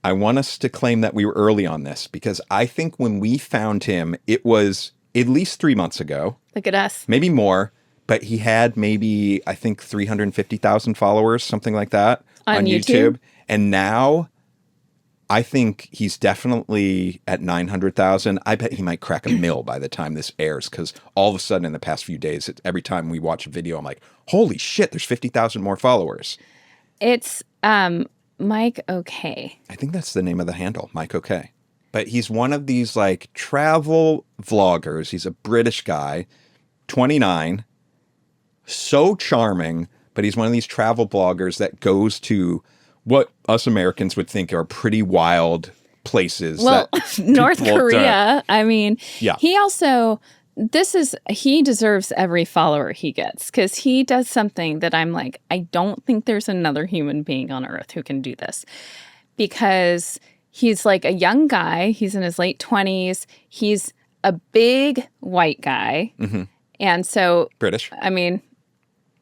I want us to claim that we were early on this because I think when we found him, it was at least 3 months ago. Look at us. Maybe more. But he had maybe, I think, 350,000 followers, something like that, on YouTube. And now I think he's definitely at 900,000. I bet he might crack a mil by the time this airs, because all of a sudden in the past few days, every time we watch a video, I'm like, holy shit, there's 50,000 more followers. It's Mike OK. I think that's the name of the handle, Mike OK. But he's one of these like travel vloggers. He's a British guy, 29. So charming, but he's one of these travel bloggers that goes to what us Americans would think are pretty wild places. Well, North Korea. I mean, yeah. He deserves every follower he gets, because he does something that I'm like, I don't think there's another human being on earth who can do this, because he's like a young guy. He's in his late 20s. He's a big white guy. Mm-hmm. And so British. I mean,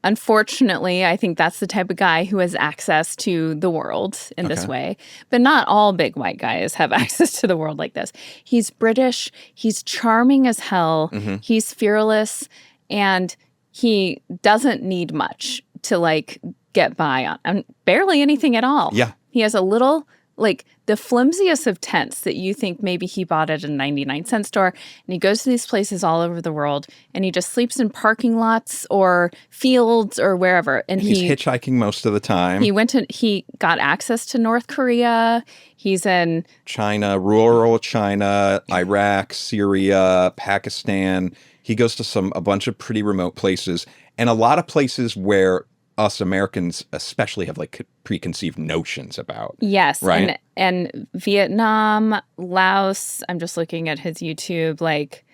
unfortunately, I think that's the type of guy who has access to the world in this way. But not all big white guys have access to the world like this. He's British. He's charming as hell. Mm-hmm. He's fearless. And he doesn't need much to like get by on barely anything at all. Yeah. He has a little, like the flimsiest of tents that you think maybe he bought at a 99-cent store. And he goes to these places all over the world, and he just sleeps in parking lots or fields or wherever. And he's hitchhiking most of the time. He got access to North Korea. He's in China, rural China, Iraq, Syria, Pakistan. He goes to a bunch of pretty remote places, and a lot of places where us Americans especially have like preconceived notions about. Yes. Right. And Vietnam, Laos, I'm just looking at his YouTube, like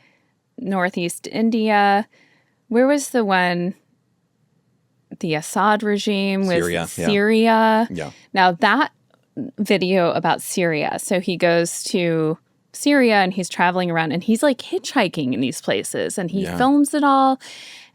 Northeast India. Where was the one? The Assad regime with Syria. Yeah. Now that video about Syria. So he goes to Syria and he's traveling around and he's like hitchhiking in these places and he films it all.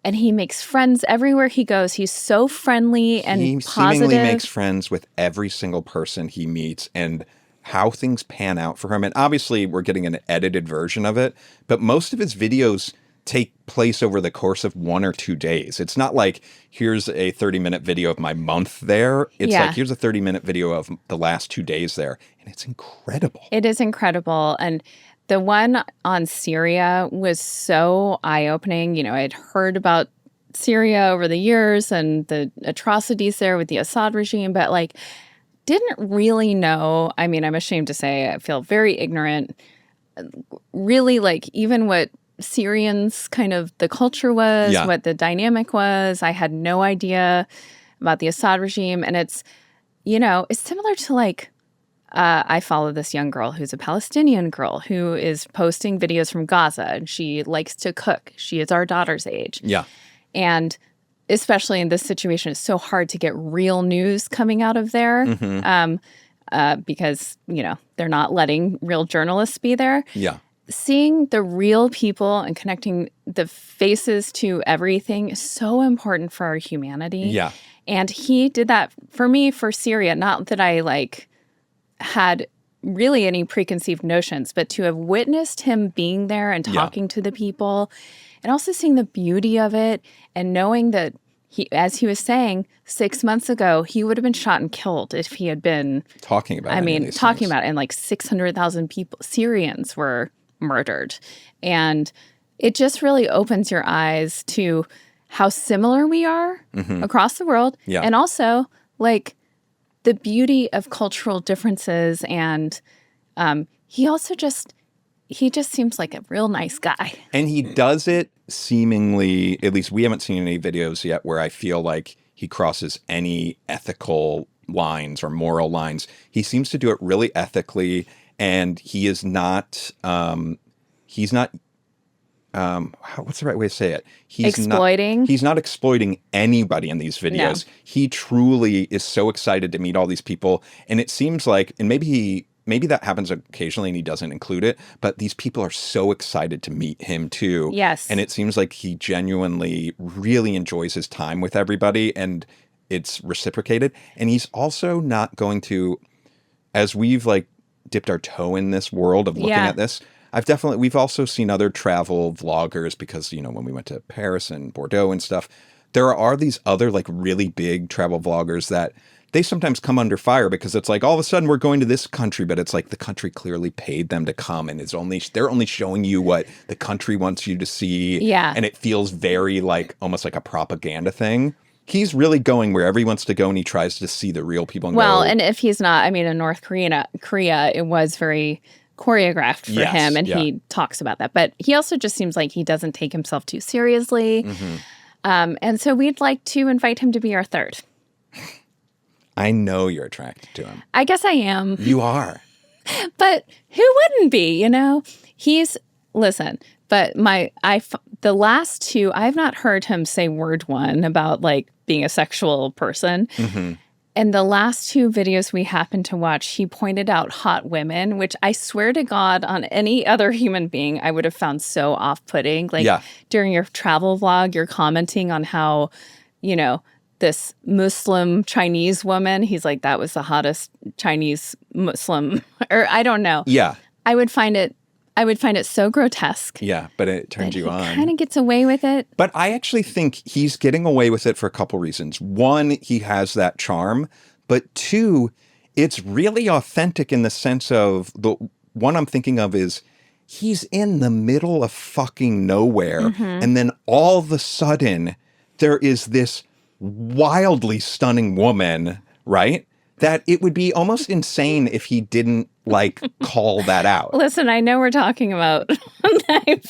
And he makes friends everywhere he goes. He's so friendly and positive. He seemingly makes friends with every single person he meets, and how things pan out for him. And obviously, we're getting an edited version of it, but most of his videos take place over the course of 1 or 2 days. It's not like, here's a 30-minute video of my month there. It's like, here's a 30-minute video of the last 2 days there. And it's incredible. It is incredible. And the one on Syria was so eye-opening. You know, I'd heard about Syria over the years and the atrocities there with the Assad regime, but like didn't really know. I mean, I'm ashamed to say I feel very ignorant. Really, like even what Syrians kind of the culture was, what the dynamic was. I had no idea about the Assad regime. And it's, you know, it's similar to like, I follow this young girl who's a Palestinian girl who is posting videos from Gaza, and she likes to cook. She is our daughter's age. Yeah. And especially in this situation, it's so hard to get real news coming out of there because, you know, they're not letting real journalists be there. Yeah. Seeing the real people and connecting the faces to everything is so important for our humanity. Yeah. And he did that for me for Syria. Not that I like had really any preconceived notions, but to have witnessed him being there and talking to the people and also seeing the beauty of it and knowing that as he was saying, 6 months ago, he would have been shot and killed if he had been talking about talking about it. And like 600,000 people, Syrians were murdered. And it just really opens your eyes to how similar we are across the world. Yeah. And also like the beauty of cultural differences. And he just seems like a real nice guy. And he does it seemingly, at least we haven't seen any videos yet where I feel like he crosses any ethical lines or moral lines. He seems to do it really ethically, and he is not, what's the right way to say it? Exploiting? He's not exploiting anybody in these videos. No. He truly is so excited to meet all these people. And it seems like, and maybe that happens occasionally and he doesn't include it, but these people are so excited to meet him too. Yes. And it seems like he genuinely really enjoys his time with everybody, and it's reciprocated. And he's also not going to, as we've like dipped our toe in this world of looking at this, we've also seen other travel vloggers because, you know, when we went to Paris and Bordeaux and stuff, there are these other like really big travel vloggers that they sometimes come under fire because it's like all of a sudden we're going to this country, but it's like the country clearly paid them to come, and they're only showing you what the country wants you to see. Yeah. And it feels very like almost like a propaganda thing. He's really going wherever he wants to go, and he tries to see the real people. And if he's not, I mean, in North Korea, it was very choreographed for him, and he talks about that. But he also just seems like he doesn't take himself too seriously. And so we'd like to invite him to be our third. I know you're attracted to him. I guess I am. You are. But who wouldn't be, you know? But the last two, I've not heard him say word one about like being a sexual person. And the last two videos we happened to watch, he pointed out hot women, which I swear to God on any other human being, I would have found so off-putting. Like during your travel vlog, you're commenting on how, you know, this Muslim Chinese woman, he's like, that was the hottest Chinese Muslim, or I don't know. Yeah. I would find it so grotesque. Yeah, but it turned you on. He kind of gets away with it. But I actually think he's getting away with it for a couple reasons. One, he has that charm. But two, it's really authentic in the sense of the one I'm thinking of is he's in the middle of fucking nowhere. And then all of a sudden there is this wildly stunning woman, right? That it would be almost insane if he didn't like call that out. Listen, I know we're talking about I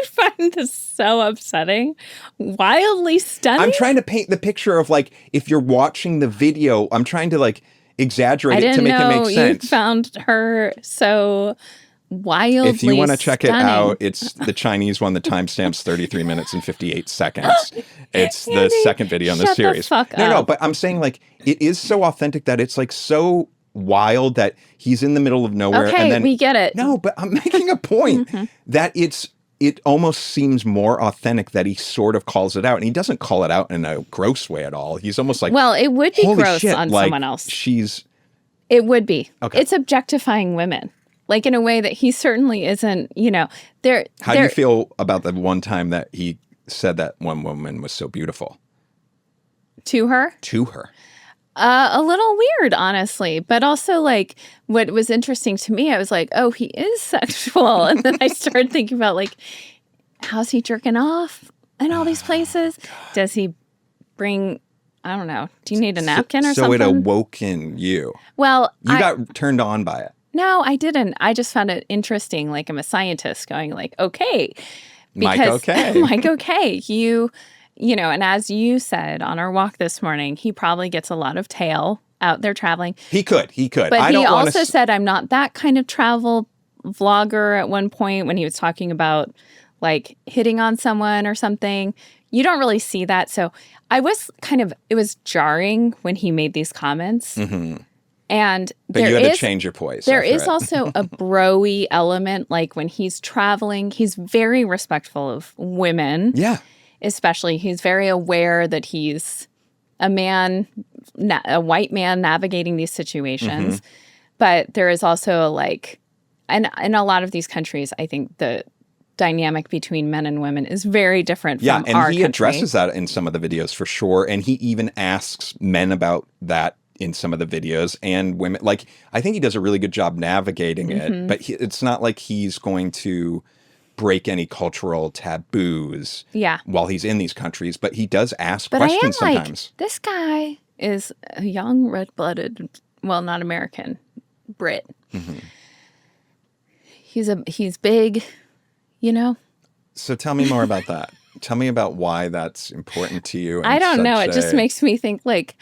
find this so upsetting. Wildly stunning? I'm trying to paint the picture of like if you're watching the video, I'm trying to like exaggerate it to make it make sense. You found her so wildly If you want to check stunning. It out, it's the Chinese one. The timestamp's 33 minutes and 58 seconds. It's the second video in the series. No, but I'm saying like it is so authentic that it's like so wild that he's in the middle of nowhere. Okay, and then, we get it. No, but I'm making a point that it almost seems more authentic that he sort of calls it out, and he doesn't call it out in a gross way at all. He's almost like, well, it would be gross shit, on like, someone else. It would be. Okay. It's objectifying women. Like in a way that he certainly isn't, you know, How do you feel about the one time that he said that one woman was so beautiful? To her? To her. A little weird, honestly. But also, like, what was interesting to me, I was like, oh, he is sexual. And then I started thinking about, like, how's he jerking off in all these places? Does he bring, I don't know, do you need a napkin or something? So it awoke in you. Well, you got turned on by it. No, I didn't. I just found it interesting. Like, I'm a scientist going like, okay. Mike, okay. Mike, okay. You know, and as you said on our walk this morning, he probably gets a lot of tail out there traveling. He could. But he also said, I'm not that kind of travel vlogger at one point when he was talking about like hitting on someone or something. You don't really see that. So it was jarring when he made these comments. And but you had to change your poise. There is also a bro-y element. Like when he's traveling, he's very respectful of women. Yeah. Especially, he's very aware that he's a man, a white man navigating these situations. But there is also like, and in a lot of these countries, I think the dynamic between men and women is very different from Yeah, and our he country. addresses that in some of the videos for sure. And he even asks men about that in some of the videos, and women. Like, I think he does a really good job navigating it, but it's not like he's going to break any cultural taboos while he's in these countries, but he does ask questions sometimes. This guy is a young, red-blooded, well, not American, Brit. He's big, you know? So tell me more about that. Tell me about why that's important to you. I don't know. It just makes me think, like,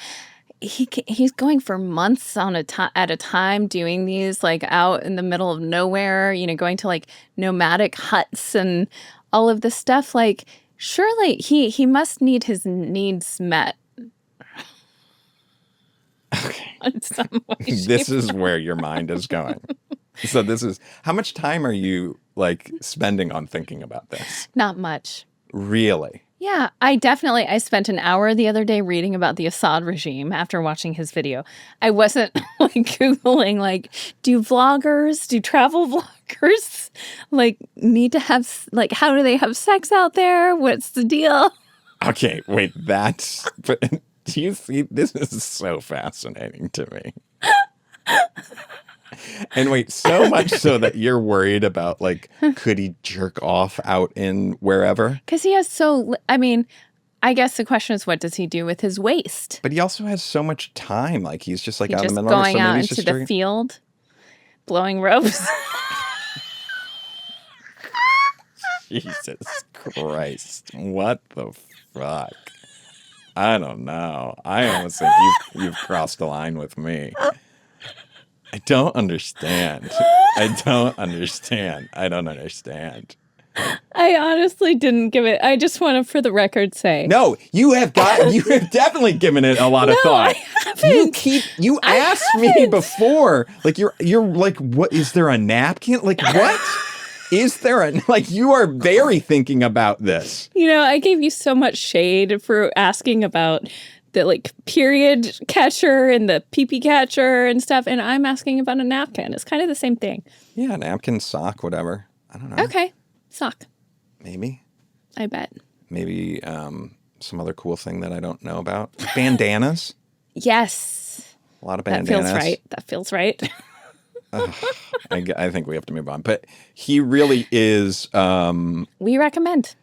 he's going for months at a time doing these, like, out in the middle of nowhere, you know, going to, like, nomadic huts and all of this stuff. Like, surely he must need his needs met. Okay. In some way, This is where your mind is going. So how much time are you, like, spending on thinking about this? Not much. Really? Yeah, I spent an hour the other day reading about the Assad regime after watching his video. I wasn't like Googling, like, do travel vloggers, like, need to have, like, how do they have sex out there? What's the deal? Okay, wait, but do you see, this is so fascinating to me. And wait, so much so that you're worried about, like, could he jerk off out in wherever? Because he has I guess the question is, what does he do with his waste? But he also has so much time. Like, he's just, like, He's out in just the middle of going out into the field, blowing ropes. Jesus Christ. What the fuck? I don't know. I almost think you've crossed the line with me. I don't understand. I don't understand. I honestly didn't give it. I just want to, for the record, say. No, you have definitely given it a lot of thought. I haven't. You asked me before, like, you're like, what, is there a napkin? Like, what? Is there like, you are very thinking about this. You know, I gave you so much shade for asking about the, like, period catcher and the pee-pee catcher and stuff, and I'm asking about a napkin. It's kind of the same thing. Yeah, napkin, sock, whatever. I don't know. Okay, sock. Maybe. I bet. Maybe some other cool thing that I don't know about. Bandanas. Yes. A lot of bandanas. That feels right. I think we have to move on. But he really is... We recommend.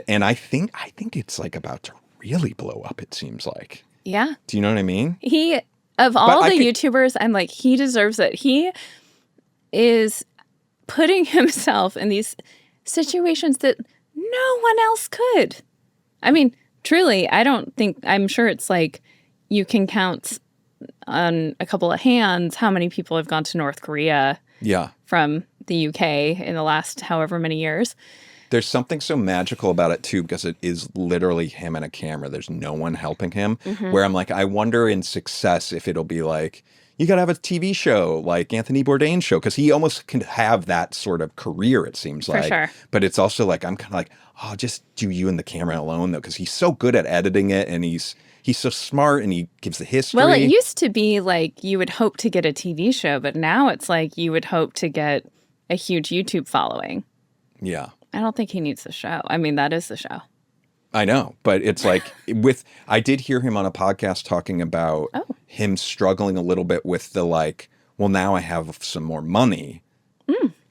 And I think it's, like, about to really blow up, it seems like. Yeah. Do you know what I mean? Of all the YouTubers, I'm like, he deserves it. He is putting himself in these situations that no one else could. I mean, truly, I'm sure it's like you can count on a couple of hands how many people have gone to North Korea from the UK in the last however many years. There's something so magical about it, too, because it is literally him and a camera. There's no one helping him. Where I'm like, I wonder in success if it'll be like, you got to have a TV show like Anthony Bourdain's show, because he almost can have that sort of career, it seems like. For sure. But it's also like, I'm kind of like, oh, just do you and the camera alone, though, because he's so good at editing it, and he's so smart, and he gives the history. Well, it used to be like you would hope to get a TV show, but now it's like you would hope to get a huge YouTube following. Yeah. I don't think he needs the show. I mean, that is the show. I know, but it's like I did hear him on a podcast talking about him struggling a little bit with the, like, well, now I have some more money.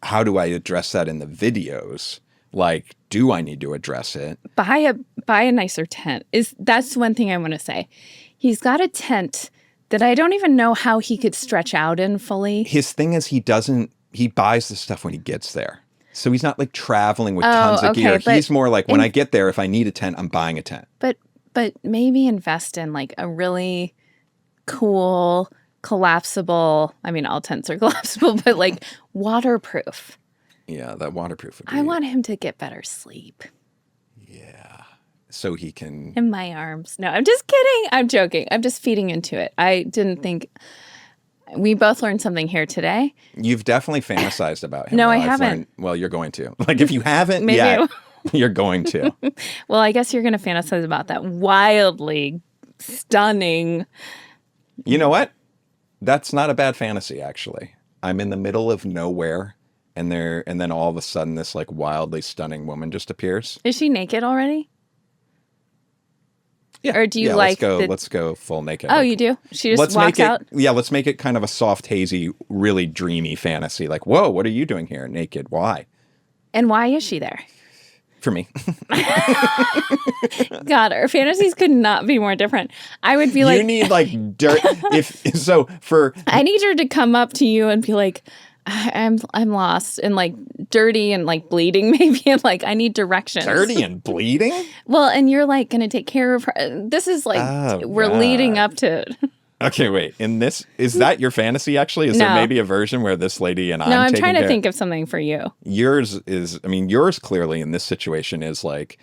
How do I address that in the videos? Like, do I need to address it? Buy a nicer tent. That's one thing I want to say. He's got a tent that I don't even know how he could stretch out in fully. His thing is he buys the stuff when he gets there. So he's not, like, traveling with tons of gear. He's more like, when I get there, if I need a tent, I'm buying a tent. But maybe invest in, like, a really cool, collapsible, I mean, all tents are collapsible, but, like, waterproof. Yeah, that waterproof would be... I want him to get better sleep. Yeah. So he can... In my arms. No, I'm just kidding. I'm joking. I'm just feeding into it. I didn't think... We both learned something here today. You've definitely fantasized about him. No, I haven't. Well, you're going to. Like, if you haven't yet, you're going to. Well, I guess you're going to fantasize about that wildly stunning... You know what? That's not a bad fantasy, actually. I'm in the middle of nowhere, and then all of a sudden this like wildly stunning woman just appears. Is she naked already? Yeah. Or do you let's go full naked. Oh, you do? She just walks out? Yeah, let's make it kind of a soft, hazy, really dreamy fantasy. Like, whoa, what are you doing here naked? Why? And why is she there? For me. God, our fantasies could not be more different. I would be like, you need like dirt. I need her to come up to you and be like, I'm lost and like dirty and like bleeding maybe, and like I need directions. Dirty and bleeding? Well, and you're like gonna take care of her. This is like we're leading up to. Okay, wait. Is that your fantasy actually? Is there maybe a version where this lady and I'm trying to think of something for you. Yours clearly in this situation is like,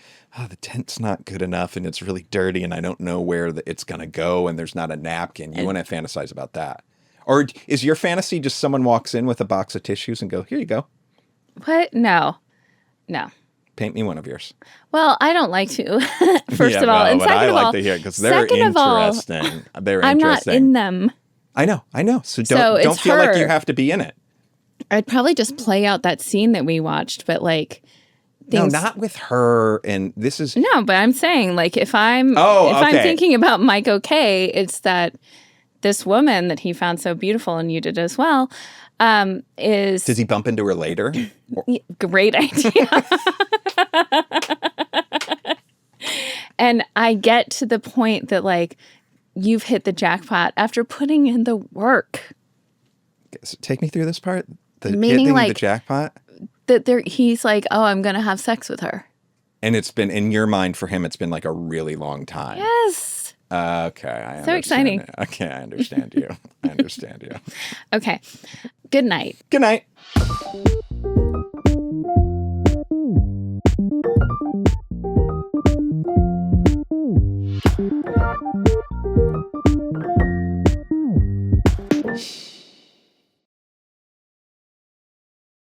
the tent's not good enough and it's really dirty and I don't know where it's going to go and there's not a napkin. You want to fantasize about that. Or is your fantasy just someone walks in with a box of tissues and go, here you go? What? No. Paint me one of yours. Well, I don't like to, first of all. And second I of like all, to hear because they're interesting. I'm not in them. I know. So don't feel like you have to be in it. I'd probably just play out that scene that we watched, but like things... No, not with her. And this is no, but I'm saying like if I'm thinking about Mike OK, it's that this woman that he found so beautiful, and you did as well. Does he bump into her later? Great idea. And I get to the point that like you've hit the jackpot after putting in the work. Take me through this part. Meaning hitting like the jackpot. He's like, oh, I'm gonna have sex with her. And it's been in your mind for him. It's been like a really long time. Yes. Okay. So exciting. Okay, I understand you. Okay. Good night. Good night.